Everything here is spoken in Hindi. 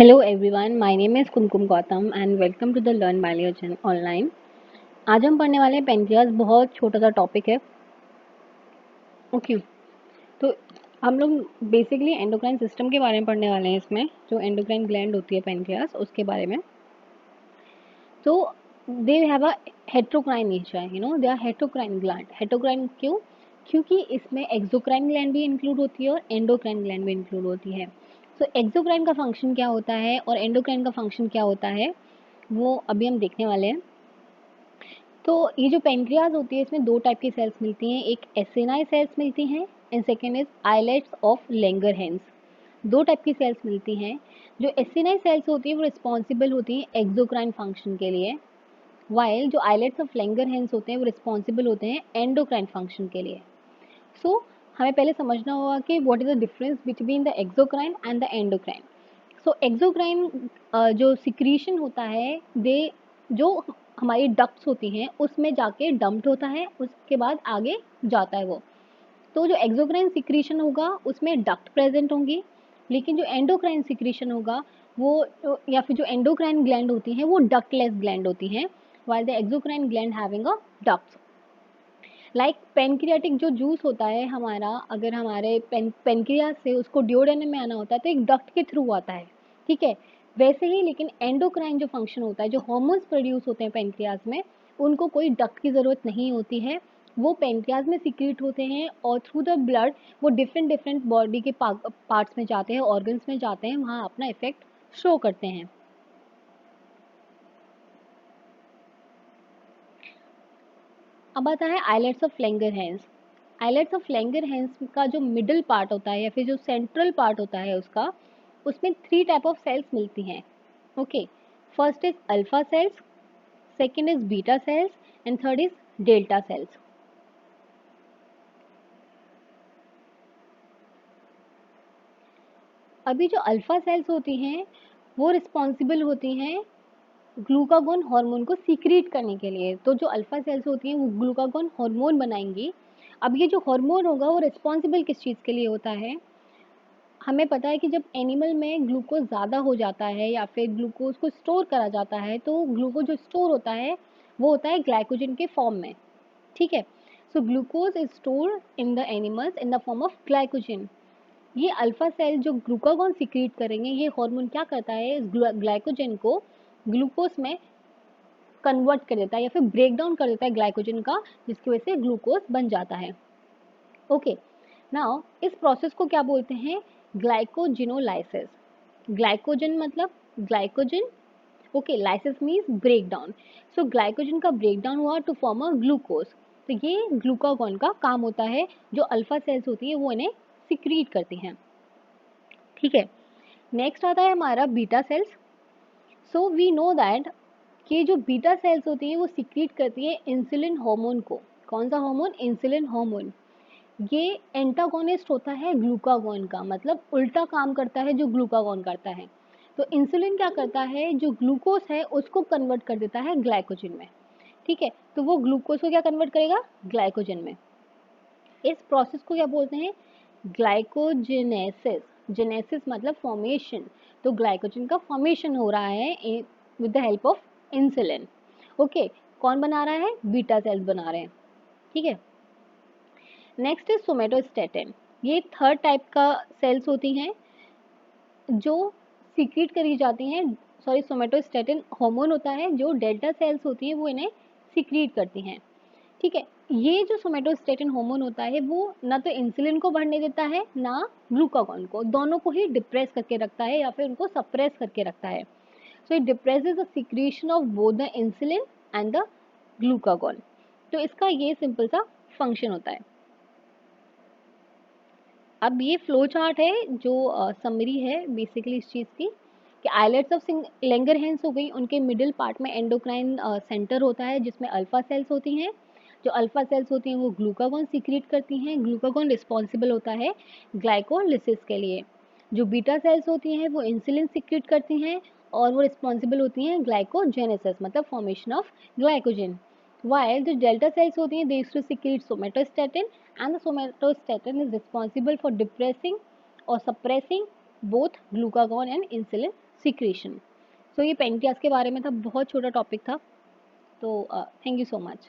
Hello everyone, my name is Kumkum Gautam and welcome to the learn biology online. आज हम पढ़ने वाले हैं पेनक्रियास। बहुत छोटा सा टॉपिक है। ओके तो हम लोग बेसिकली एंडोक्राइन सिस्टम के बारे में पढ़ने वाले हैं। इसमें जो एंडोक्राइन ग्लैंड होती है पेनक्रियास, उसके बारे में। तो they have a heterocrine nature, they are heterocrine gland. Heterocrine क्यों? क्योंकि इसमें एक्सोक्राइन ग्लैंड भी इंक्लूड होती है और एंडोक्राइन ग्लैंड भी इंक्लूड होती है। तो एक्सोक्राइन का फंक्शन क्या होता है और एंडोक्राइन का फंक्शन क्या होता है, वो अभी हम देखने वाले हैं। तो ये जो पेनक्रियाज होती है, इसमें दो टाइप की सेल्स मिलती हैं। एक एसिनाई सेल्स मिलती हैं and second is islets of Langerhans. दो टाइप की सेल्स मिलती हैं। जो एसिनाई सेल्स होती है वो रिस्पॉन्सिबल होती हैं एक्सोक्राइन फंक्शन के लिए, वाइल जो आइलेट्स ऑफ लैंगरहैंस होते हैं वो रिस्पॉन्सिबल होते हैं एंडोक्राइन फंक्शन के लिए। सो हमें पहले समझना होगा कि what is the difference between the exocrine and the endocrine. So exocrine जो सिक्रीशन होता है, दे जो हमारी डक्ट्स होती हैं उसमें जाके डंप्ड होता है, उसके बाद आगे जाता है वो। तो जो एक्सोक्राइन सिक्रीशन होगा उसमें डक्ट प्रेजेंट होंगी, लेकिन जो एंडोक्राइन सिक्रीशन होगा वो या फिर जो एंडोक्राइन ग्लैंड होती हैं वो डक्टलेस ग्लैंड होती हैं, while the exocrine gland having a ducts। Like pancreatic जो जूस होता है हमारा, अगर हमारे पेनक्रियास से उसको डिओडेनम में आना होता है तो एक डक्ट के थ्रू आता है, ठीक है। वैसे ही लेकिन एंडोक्राइन जो फंक्शन होता है, जो हार्मोन्स प्रोड्यूस होते हैं पेनक्रियास में, उनको कोई डक्ट की ज़रूरत नहीं होती है। वो पेनक्रियास में सिक्रीट होते हैं और थ्रू द ब्लड वो डिफरेंट डिफरेंट बॉडी के पार्ट्स में जाते हैं, ऑर्गन्स में जाते हैं, वहाँ अपना इफेक्ट शो करते हैं। अब आता है islets of Langerhans. Islets of Langerhans का जो मिडल पार्ट होता है या फिर जो सेंट्रल पार्ट होता है उसका, उसमें 3 टाइप ऑफ सेल्स मिलती हैं। Okay, first is alpha cells, second is beta cells and third is delta sales. अभी जो अल्फा सेल्स होती हैं वो रिस्पॉन्सिबल होती हैं ग्लूकागोन हार्मोन को सीक्रेट करने के लिए। तो जो अल्फा सेल्स होती हैं वो ग्लूकागोन हार्मोन बनाएंगी। अब ये जो हार्मोन होगा वो रिस्पॉन्सिबल किस चीज़ के लिए होता है? हमें पता है कि जब एनिमल में ग्लूकोज ज़्यादा हो जाता है या फिर ग्लूकोज को स्टोर करा जाता है, तो ग्लूकोज जो स्टोर होता है वो होता है ग्लाइकोजन के फॉर्म में, ठीक है। So glucose is store in the animals in the form of glycogen. ये अल्फा सेल जो ग्लूकागॉन सिक्रीट करेंगे, ये हार्मोन क्या करता है, इस ग्लाइकोजन को ग्लूकोज में कन्वर्ट कर देता है या फिर ब्रेक डाउन कर देता है ग्लाइकोजन का, जिसकी वजह से ग्लूकोज बन जाता है। ओके, नाउ इस प्रोसेस को क्या बोलते हैं? ग्लाइकोजिनोलाइसिस। ग्लाइकोजन मतलब glycogen, okay, lysis means break down. So glycogen का ब्रेक डाउन हुआ टू फॉर्म अ ग्लूकोज। तो ये ग्लूकागॉन का काम होता है, जो अल्फा सेल्स होती है वो इन्हें सिक्रीट करती हैं, ठीक है। नेक्स्ट आता है हमारा beta cells. So we know that कि जो बीटा सेल्स होती है वो सिक्रीट करती है इंसुलिन हार्मोन को। कौन सा हार्मोन? Insulin hormone. ये एंटागोनिस्ट होता है ग्लूकागॉन का, मतलब उल्टा काम करता है जो ग्लूकागॉन करता है। तो इंसुलिन क्या करता है, जो ग्लूकोज है उसको कन्वर्ट कर देता है ग्लाइकोजन में, ठीक है। तो वो ग्लूकोज को क्या कन्वर्ट करेगा? ग्लाइकोजन में। इस प्रोसेस को क्या बोलते हैं? ग्लाइकोजेनेसिस। जेनेसिस मतलब फॉर्मेशन। तो ग्लाइकोजन का फॉर्मेशन हो रहा है with the help of insulin. Okay, कौन बना रहा है? बीटा सेल्स बना रहे हैं, ठीक है। Next is somatostatin. ये थर्ड टाइप का सेल्स होती हैं जो सीक्रेट करी जाती हैं, सॉरी, सोमेटोस्टेटिन हार्मोन होता है जो डेल्टा सेल्स होती हैं वो इन्हें सीक्रेट करती हैं, ठीक है। ये जो सोमेटोस्टेटिन हार्मोन होता है वो ना तो इंसुलिन को बढ़ने देता है ना ग्लूकागॉन को, दोनों को ही डिप्रेस करके रखता है या फिर उनको सप्रेस करके रखता है। So it depresses the secretion of both the insulin and the glucagon. तो इसका ये सिंपल सा फंक्शन होता है। अब ये फ्लो चार्ट है जो समरी है बेसिकली इस चीज़ की, कि आइलेट्स ऑफ लैंगरहैंस हो गई, उनके मिडिल पार्ट में एंडोक्राइन सेंटर होता है जिसमें अल्फा सेल्स होती हैं। जो अल्फा सेल्स होती हैं वो ग्लूकागॉन सीक्रेट करती हैं। ग्लूकागॉन रिस्पॉन्सिबल होता है ग्लाइकोलिसिस के लिए। जो बीटा सेल्स होती हैं वो इंसुलिन सीक्रेट करती हैं और वो रिस्पॉन्सिबल होती हैं ग्लाइकोजेनेसिस मतलब formation of glycogen. While the delta cells होती हैं, they used to secrete somatostatin, and the somatostatin is responsible for depressing or suppressing both glucagon and insulin secretion. So ये पेनक्रियाज के बारे में था, बहुत छोटा टॉपिक था। तो थैंक यू सो मच।